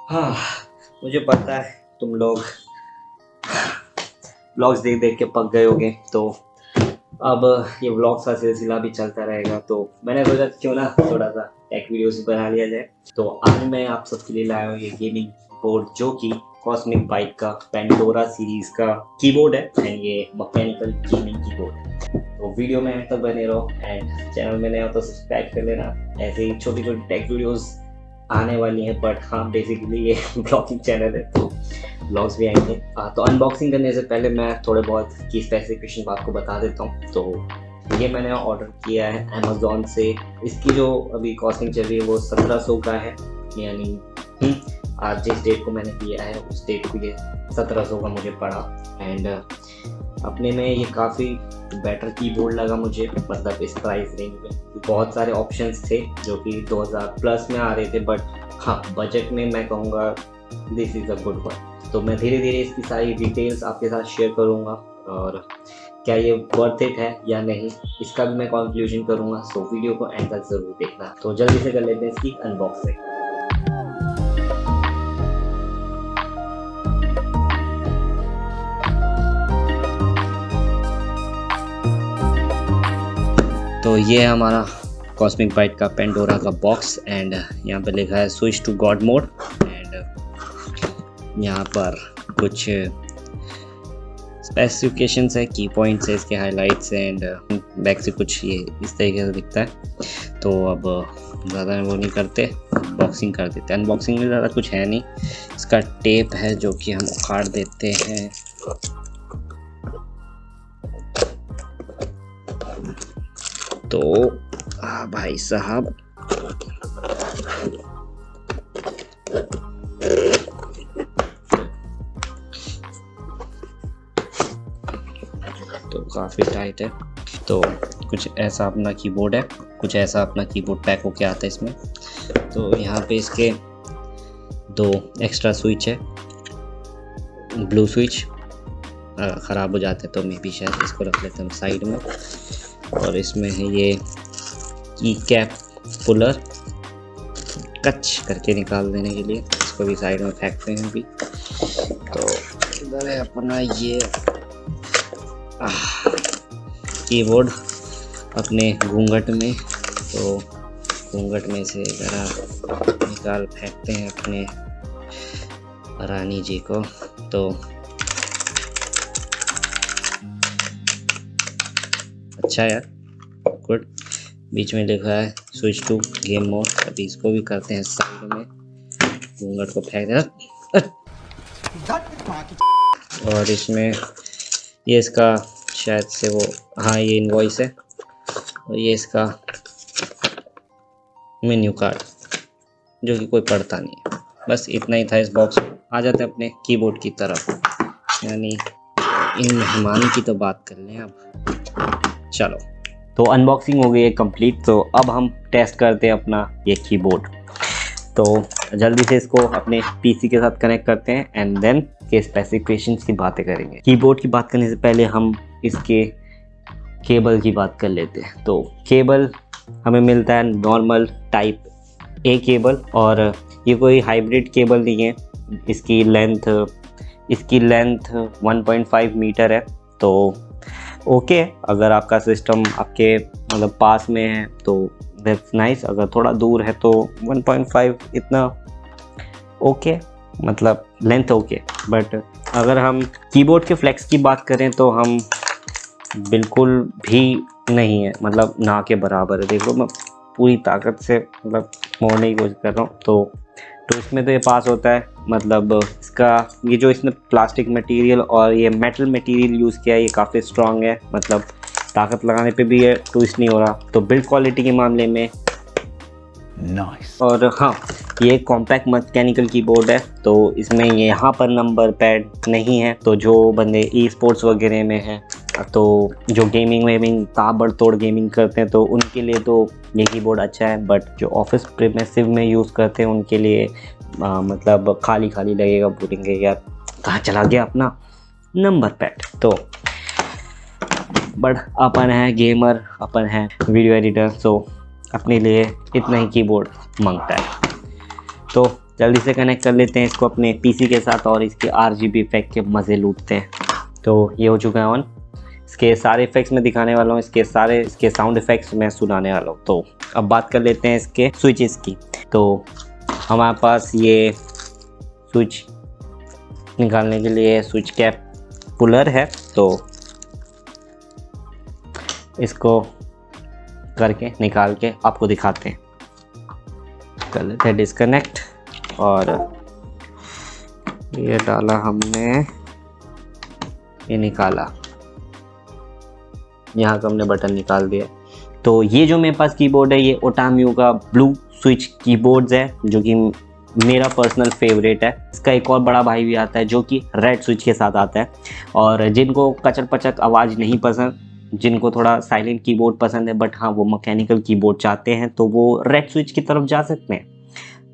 हाँ, मुझे पता है तुम लोग व्लॉग्स देख देख के पक गए होगे, तो अब ये व्लॉग्स का सिलसिला भी चलता रहेगा। तो मैंने सोचा क्यों ना थोड़ा सा टेक वीडियोस बना लिया जाए। तो आज मैं आप सबके लिए लाया हूँ ये गेमिंग बोर्ड, जो कि कॉस्मिक बाइक का पेंडोरा सीरीज का कीबोर्ड है एंड ये मैकेनिकल गेमिंग कीबोर्ड है। तो वीडियो में तक बने रहो एंड चैनल में नए हो तो सब्सक्राइब कर लेना। ऐसे ही छोटी छोटी टेक वीडियोस आने वाली हैं, बट हाँ बेसिकली ये ब्लॉगिंग चैनल है तो ब्लॉग्स भी आएंगे। तो अनबॉक्सिंग करने से पहले मैं थोड़े बहुत की स्पेसिफिकेशन आपको बता देता हूँ। तो ये मैंने ऑर्डर किया है अमेज़ॉन से। इसकी जो अभी कॉस्टिंग चल रही है वो 1700 का है, यानी आज जिस डेट को मैंने किया है उस डेट को ये 1700 का मुझे पड़ा। एंड अपने में ये काफ़ी बेटर कीबोर्ड लगा मुझे, मतलब इस प्राइस रेंज में बहुत सारे ऑप्शंस थे जो कि 2000 प्लस में आ रहे थे, बट हाँ बजट में मैं कहूँगा this is a good one. तो मैं धीरे धीरे इसकी सारी डिटेल्स आपके साथ शेयर करूँगा और क्या ये वर्थ इट है या नहीं इसका भी मैं कंक्लूजन करूँगा। सो वीडियो को एंड तक ज़रूर देखना। तो जल्दी से कर लेते हैं इसकी अनबॉक्सिंग। तो ये है हमारा कॉस्मिक बाइट का पेंडोरा का बॉक्स एंड यहाँ पे लिखा है switch to god mode and यहाँ पर कुछ स्पेसिफिकेशंस है, की पॉइंट्स है, इसके हाइलाइट्स एंड बैक से कुछ ये इस तरीके से दिखता है। तो अब ज़्यादा वो नहीं करते, बॉक्सिंग कर देते। अनबॉक्सिंग में ज़्यादा कुछ है नहीं, इसका टेप है जो कि हम उखाड़ देते हैं। तो भाई साहब तो काफ़ी टाइट है। तो कुछ ऐसा अपना कीबोर्ड है, कुछ ऐसा अपना कीबोर्ड पैक होके आता है इसमें। तो यहाँ पे इसके 2 एक्स्ट्रा स्विच है, ब्लू स्विच ख़राब हो जाते हैं तो मे भी शायद इसको रख लेते हैं हम साइड में। और इसमें है ये की कैप पुलर, कच करके निकाल देने के लिए, इसको भी साइड में फेंकते हैं अभी। तो इधर है अपना ये कीबोर्ड अपने घूंघट में। तो घूंघट में से ज़रा निकाल फेंकते हैं अपने रानी जी को। तो अच्छा यार, गुड। बीच में लिखा है स्विच टू गेम मोड, अभी इसको भी करते हैं साइड में, घूंघट को फेंक देना। और इसमें ये इसका शायद से वो, हाँ ये इनवॉइस है और ये इसका मेन्यू कार्ड जो कि कोई पढ़ता नहीं है। बस इतना ही था इस बॉक्स में। आ जाते हैं अपने कीबोर्ड की तरफ, यानी इन मेहमान की तो बात कर लें अब। चलो, तो अनबॉक्सिंग हो गई है कंप्लीट। तो अब हम टेस्ट करते हैं अपना ये कीबोर्ड। तो जल्दी से इसको अपने पीसी के साथ कनेक्ट करते हैं एंड देन के स्पेसिफिकेशंस की बातें करेंगे। कीबोर्ड की बात करने से पहले हम इसके केबल की बात कर लेते हैं। तो केबल हमें मिलता है नॉर्मल टाइप ए केबल, और ये कोई हाइब्रिड केबल नहीं है। इसकी लेंथ 1.5 मीटर है। तो ओके, अगर आपका सिस्टम आपके मतलब पास में है तो दैट्स नाइस। अगर थोड़ा दूर है तो 1.5 इतना ओके, मतलब लेंथ ओके। बट अगर हम कीबोर्ड के फ्लेक्स की बात करें तो हम बिल्कुल भी नहीं है, मतलब ना के बराबर है। देखो मैं पूरी ताकत से मतलब मोड़ने की कोशिश कर रहा हूँ। तो इसमें तो ये पास होता है, मतलब इसका ये जो इसने प्लास्टिक मटेरियल और ये मेटल मटेरियल यूज़ किया है ये काफ़ी स्ट्रॉन्ग है, मतलब ताकत लगाने पे भी ये ट्विस्ट नहीं हो रहा। तो बिल्ड क्वालिटी के मामले में नाइस। और हाँ, ये एक कॉम्पैक्ट मैकेनिकल कीबोर्ड है, तो इसमें यहाँ पर नंबर पैड नहीं है। तो जो बंदे ई स्पोर्ट्स वगैरह में हैं, तो जो गेमिंग ताबड़तोड़ गेमिंग करते हैं तो उनके लिए तो ये कीबोर्ड अच्छा है। बट जो ऑफिस प्रीमिसिव में यूज़ करते हैं उनके लिए मतलब खाली खाली लगेगा, बोलेंगे यार कहाँ चला गया अपना नंबर पैड। तो बट अपन है गेमर, अपन है वीडियो एडिटर, सो अपने लिए इतना ही कीबोर्ड मांगता है। तो जल्दी से कनेक्ट कर लेते हैं इसको अपने पीसी के साथ और इसके आरजीबी इफेक्ट के मज़े लूटते हैं। तो ये हो चुका है ऑन। इसके सारे इफेक्ट्स मैं दिखाने वाला हूँ, इसके साउंड इफेक्ट्स मैं सुनाने वाला हूँ। तो अब बात कर लेते हैं इसके स्विचेस की। तो हमारे पास ये स्विच निकालने के लिए स्विच कैप पुलर है, तो इसको करके निकाल के आपको दिखाते हैं। कर लेते हैं डिस्कनेक्ट और ये डाला हमने, ये निकाला, यहाँ का हमने बटन निकाल दिया। तो ये जो मेरे पास कीबोर्ड है ये ओटाम्यू का ब्लू स्विच कीबोर्ड्स है, जो कि मेरा पर्सनल फेवरेट है। इसका एक और बड़ा भाई भी आता है जो कि रेड स्विच के साथ आता है। और जिनको कचर पचक आवाज़ नहीं पसंद, जिनको थोड़ा साइलेंट कीबोर्ड पसंद है बट हाँ वो मैकेनिकल कीबोर्ड चाहते हैं, तो वो रेड स्विच की तरफ जा सकते हैं।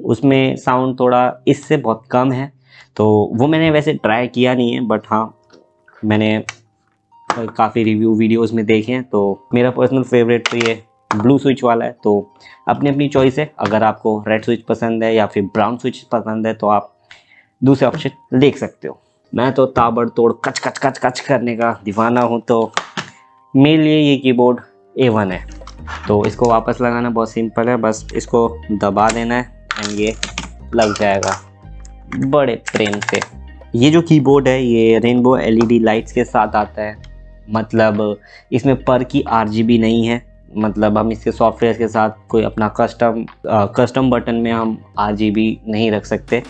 उसमें साउंड थोड़ा इससे बहुत कम है, तो वो मैंने वैसे ट्राई किया नहीं है, बट हाँ मैंने काफ़ी रिव्यू वीडियोस में देखे हैं। तो मेरा पर्सनल फेवरेट तो ये ब्लू स्विच वाला है। तो अपनी अपनी चॉइस है, अगर आपको रेड स्विच पसंद है या फिर ब्राउन स्विच पसंद है तो आप दूसरे ऑप्शन देख सकते हो। मैं तो ताबड़तोड़ कच कच कच कच करने का दीवाना हूँ, तो मेरे लिए ये कीबोर्ड A1 है। तो इसको वापस लगाना बहुत सिंपल है, बस इसको दबा देना है एंड ये लग जाएगा बड़े प्रेम से। ये जो कीबोर्ड है ये रेनबो LED लाइट्स के साथ आता है, मतलब इसमें पर की RGB नहीं है। मतलब हम इसके सॉफ्टवेयर के साथ कोई अपना कस्टम बटन में हम RGB नहीं रख सकते।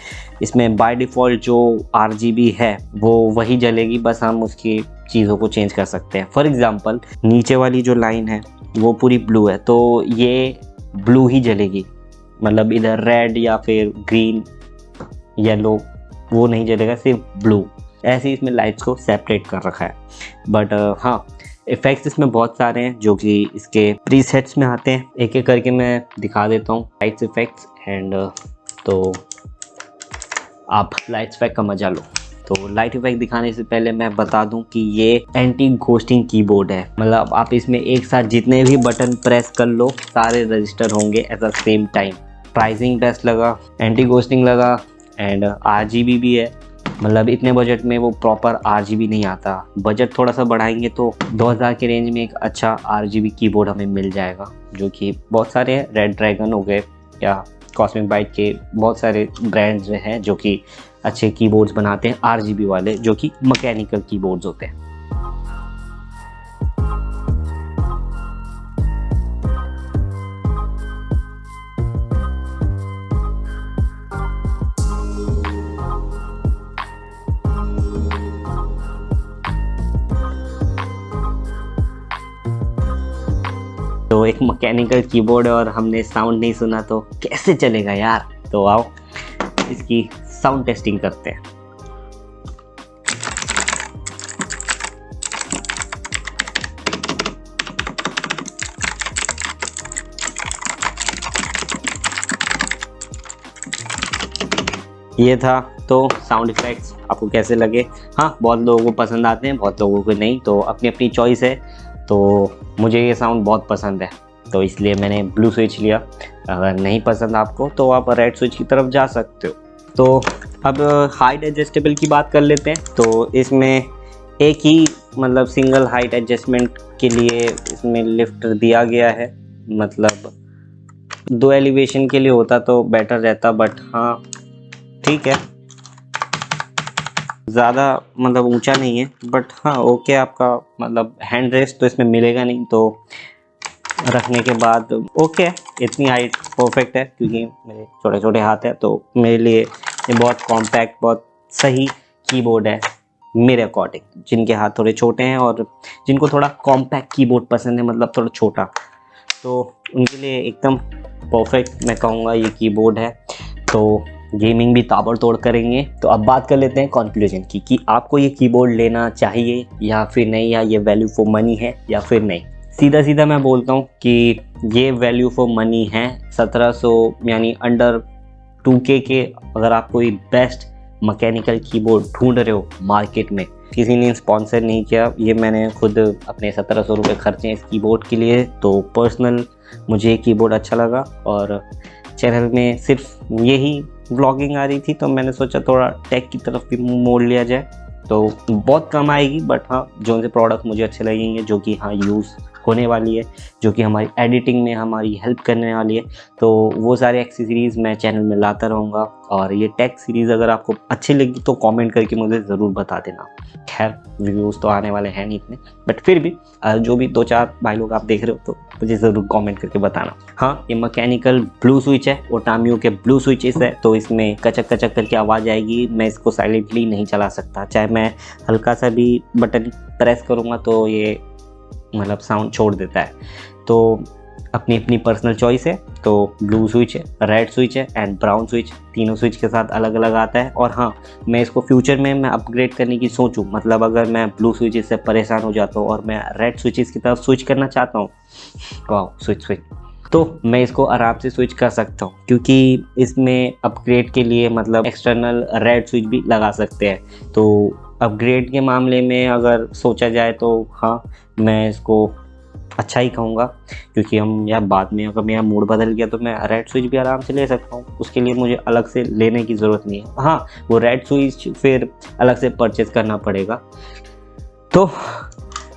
इसमें बाय डिफ़ॉल्ट जो RGB है वो वही जलेगी, बस हम उसकी चीज़ों को चेंज कर सकते हैं। फॉर एग्ज़ाम्पल नीचे वाली जो लाइन है वो पूरी ब्लू है, तो ये ब्लू ही जलेगी, मतलब इधर रेड या फिर ग्रीन येलो वो नहीं जलेगा, सिर्फ ब्लू। ऐसे ही इसमें लाइट्स को सेपरेट कर रखा है। बट हाँ इफ़ेक्ट्स इसमें बहुत सारे हैं जो कि इसके प्रीसेट्स में आते हैं। एक एक करके मैं दिखा देता हूँ लाइट्स इफ़ेक्ट्स एंड तो आप लाइट्स इफ़ेक्ट का मजा लो। तो लाइट इफेक्ट दिखाने से पहले मैं बता दूं कि ये एंटी घोस्टिंग कीबोर्ड है, मतलब आप इसमें एक साथ जितने भी बटन प्रेस कर लो सारे रजिस्टर होंगे at the same time. Pricing best लगा, एंटी घोस्टिंग लगा एंड RGB भी है। मतलब इतने बजट में वो प्रॉपर RGB नहीं आता, बजट थोड़ा सा बढ़ाएंगे तो 2000 के रेंज में एक अच्छा RGB कीबोर्ड हमें मिल जाएगा, जो कि बहुत सारे हैं। रेड ड्रैगन हो गए या कॉस्मिक बाइट के बहुत सारे ब्रांड्स हैं जो कि अच्छे कीबोर्ड्स बनाते हैं RGB वाले, जो कि मैकेनिकल कीबोर्ड्स होते हैं। तो एक मैकेनिकल कीबोर्ड और हमने साउंड नहीं सुना तो कैसे चलेगा यार। तो आओ इसकी साउंड टेस्टिंग करते हैं। ये था तो साउंड इफेक्ट्स आपको कैसे लगे। हाँ बहुत लोगों को पसंद आते हैं, बहुत लोगों को नहीं, तो अपनी अपनी चॉइस है। तो मुझे ये साउंड बहुत पसंद है तो इसलिए मैंने ब्लू स्विच लिया। अगर नहीं पसंद आपको तो आप रेड स्विच की तरफ जा सकते हो। तो अब हाइट एडजस्टेबल की बात कर लेते हैं। तो इसमें एक ही मतलब सिंगल हाइट एडजस्टमेंट के लिए इसमें लिफ्ट दिया गया है, मतलब 2 एलिवेशन के लिए होता तो बेटर रहता, बट हाँ ठीक है, ज़्यादा मतलब ऊंचा नहीं है, बट हाँ ओके। आपका मतलब हैंड रेस्ट तो इसमें मिलेगा नहीं, तो रखने के बाद ओके, इतनी हाइट परफेक्ट है क्योंकि मेरे छोटे छोटे हाथ हैं, तो मेरे लिए ये बहुत कॉम्पैक्ट बहुत सही कीबोर्ड है मेरे अकॉर्डिंग। जिनके हाथ थोड़े छोटे हैं और जिनको थोड़ा कॉम्पैक्ट कीबोर्ड पसंद है, मतलब थोड़ा छोटा, तो उनके लिए एकदम परफेक्ट मैं कहूँगा ये कीबोर्ड है। तो गेमिंग भी ताबड़तोड़ करेंगे। तो अब बात कर लेते हैं कंक्लूजन की कि आपको ये कीबोर्ड लेना चाहिए या फिर नहीं, या ये वैल्यू फॉर मनी है या फिर नहीं। सीधा सीधा मैं बोलता हूँ कि ये वैल्यू फॉर मनी है। 1700 यानी अंडर 2K के अगर आप कोई बेस्ट मैकेनिकल कीबोर्ड ढूंढ रहे हो मार्केट में, किसी ने स्पॉन्सर नहीं किया, ये मैंने खुद अपने 1700 रुपये खर्चे हैं इस कीबोर्ड के लिए। तो पर्सनल मुझे कीबोर्ड अच्छा लगा और चैनल में सिर्फ यही व्लॉगिंग आ रही थी तो मैंने सोचा थोड़ा टेक की तरफ भी मोड़ लिया जाए। तो बहुत कम आएगी, बट हाँ जो से प्रोडक्ट मुझे अच्छे लगेंगे, जो कि हाँ यूज़ होने वाली है, जो कि हमारी एडिटिंग में हमारी हेल्प करने वाली है, तो वो सारे एक्सेसरीज़ मैं चैनल में लाता रहूँगा। और ये टेक सीरीज़ अगर आपको अच्छी लगी तो कमेंट करके मुझे ज़रूर बता देना। खैर रिव्यूज़ तो आने वाले हैं नहीं इतने, बट फिर भी जो भी 2-4 भाई लोग आप देख रहे हो तो मुझे ज़रूर कमेंट करके बताना। हाँ, ये मैकेनिकल ब्लू स्विच है, ओटामियो के ब्लू स्विचेस है, तो इसमें कचक कचक करके आवाज़ आएगी। मैं इसको साइलेंटली नहीं चला सकता, चाहे मैं हल्का सा भी बटन प्रेस करूँगा तो ये मतलब साउंड छोड़ देता है। तो अपनी अपनी पर्सनल चॉइस है। तो ब्लू स्विच है, रेड स्विच है एंड ब्राउन स्विच, तीनों स्विच के साथ अलग अलग आता है। और हाँ, मैं इसको फ्यूचर में मैं अपग्रेड करने की सोचूं, मतलब अगर मैं ब्लू स्विचेस से परेशान हो जाता हूँ और मैं रेड स्विचेस की तरफ स्विच करना चाहता हूँ, वाह स्विच, तो मैं इसको आराम से स्विच कर सकता हूँ, क्योंकि इसमें अपग्रेड के लिए मतलब एक्सटर्नल रेड स्विच भी लगा सकते हैं। तो अपग्रेड के मामले में अगर सोचा जाए तो हाँ, मैं इसको अच्छा ही कहूँगा, क्योंकि हम यार बाद में अगर मेरा मूड बदल गया तो मैं रेड स्विच भी आराम से ले सकता हूँ, उसके लिए मुझे अलग से लेने की ज़रूरत नहीं है। हाँ, वो रेड स्विच फिर अलग से परचेज़ करना पड़ेगा। तो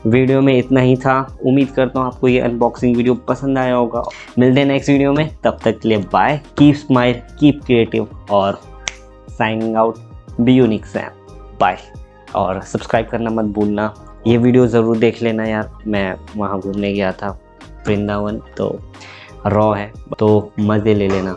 वीडियो में इतना ही था। उम्मीद करता हूँ आपको ये अनबॉक्सिंग वीडियो पसंद आया होगा। मिलते हैं नेक्स्ट वीडियो में, तब तक के लिए bye, keep smile, keep creative और signing out, be unique Sam, bye. और सब्सक्राइब करना मत भूलना। ये वीडियो ज़रूर देख लेना यार, मैं वहाँ घूमने गया था वृंदावन, तो रॉ है तो मज़े ले लेना।